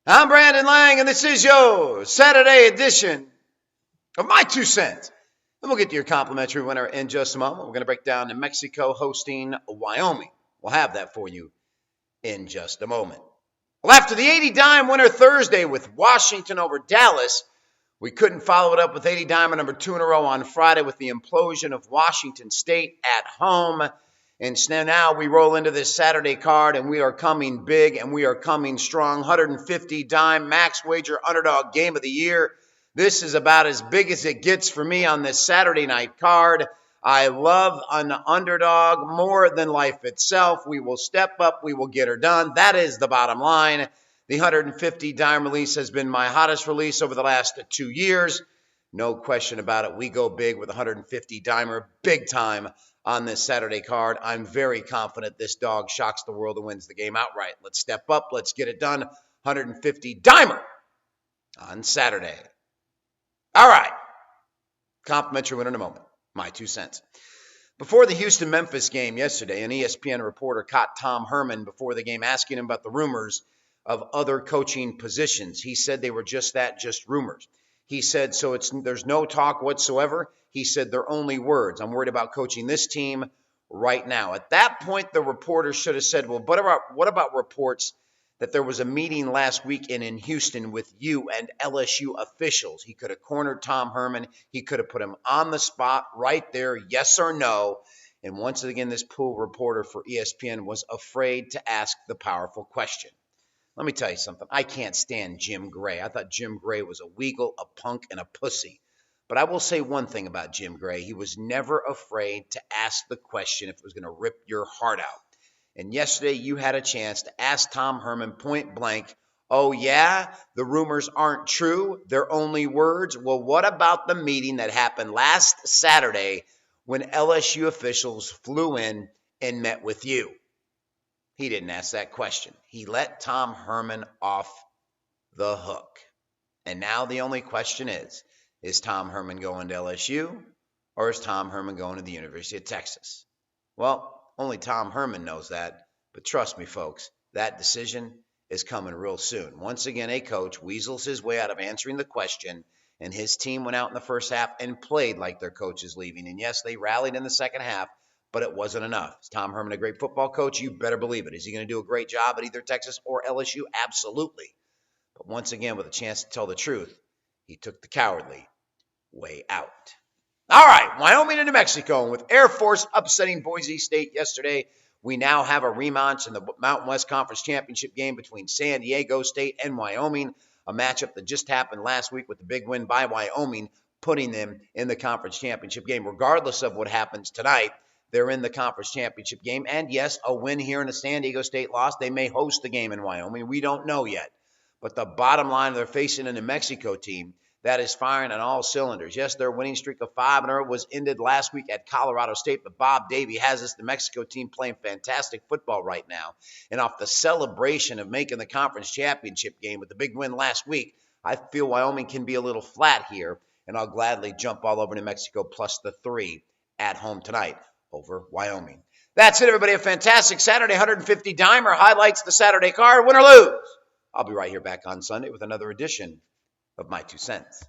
I'm Brandon Lang, and this is your Saturday edition of My Two Cents. And we'll get to your complimentary winner in just a moment. We're going to break down New Mexico hosting Wyoming. We'll have that for you in just a moment. Well, after the 80 dime winner Thursday with Washington over Dallas, we couldn't follow it up with 80 dime number 2 in a row on Friday with the implosion of Washington State at home. And so now we roll into this Saturday card, and we are coming big and we are coming strong. 150 dime max wager underdog game of the year. This is about as big as it gets for me on this Saturday night card. I love an underdog more than life itself. We will step up. We will get her done. That is the bottom line. The 150 dime release has been my hottest release over the last 2 years. No question about it. We go big with 150 dimer, big time on this Saturday card. I'm very confident this dog shocks the world and wins the game outright. Let's step up. Let's get it done. 150 dimer on Saturday. All right. Complimentary winner in a moment. My 2 cents. Before the Houston-Memphis game yesterday, an ESPN reporter caught Tom Herman before the game asking him about the rumors of other coaching positions. He said they were just that, just rumors. He said, so there's no talk whatsoever. He said, they're only words. I'm worried about coaching this team right now. At that point, the reporter should have said, well, what about reports that there was a meeting last week in Houston with you and LSU officials? He could have cornered Tom Herman. He could have put him on the spot right there, yes or no. And once again, this pool reporter for ESPN was afraid to ask the powerful question. Let me tell you something. I can't stand Jim Gray. I thought Jim Gray was a weagle, a punk, and a pussy. But I will say one thing about Jim Gray. He was never afraid to ask the question if it was going to rip your heart out. And yesterday you had a chance to ask Tom Herman point blank, oh yeah, the rumors aren't true. They're only words. Well, what about the meeting that happened last Saturday when LSU officials flew in and met with you? He didn't ask that question. He let Tom Herman off the hook. And now the only question is Tom Herman going to LSU or is Tom Herman going to the University of Texas? Well, only Tom Herman knows that. But trust me, folks, that decision is coming real soon. Once again, a coach weasels his way out of answering the question, and his team went out in the first half and played like their coach is leaving. And yes, they rallied in the second half, but it wasn't enough. Is Tom Herman a great football coach? You better believe it. Is he going to do a great job at either Texas or LSU? Absolutely. But once again, with a chance to tell the truth, he took the cowardly way out. All right, Wyoming and New Mexico. And with Air Force upsetting Boise State yesterday, we now have a rematch in the Mountain West Conference Championship game between San Diego State and Wyoming, a matchup that just happened last week with the big win by Wyoming, putting them in the conference championship game. Regardless of what happens tonight, they're in the conference championship game. And yes, a win here and a San Diego State loss. They may host the game in Wyoming. We don't know yet. But the bottom line, they're facing a New Mexico team that is firing on all cylinders. Yes, their winning streak of 5-0 was ended last week at Colorado State, but Bob Davie has this New Mexico team playing fantastic football right now. And off the celebration of making the conference championship game with the big win last week, I feel Wyoming can be a little flat here, and I'll gladly jump all over New Mexico plus the 3 at home tonight over Wyoming. That's it, everybody. A fantastic Saturday. 150 dimer highlights the Saturday card. Win or lose. I'll be right here back on Sunday with another edition of My 2 Cents.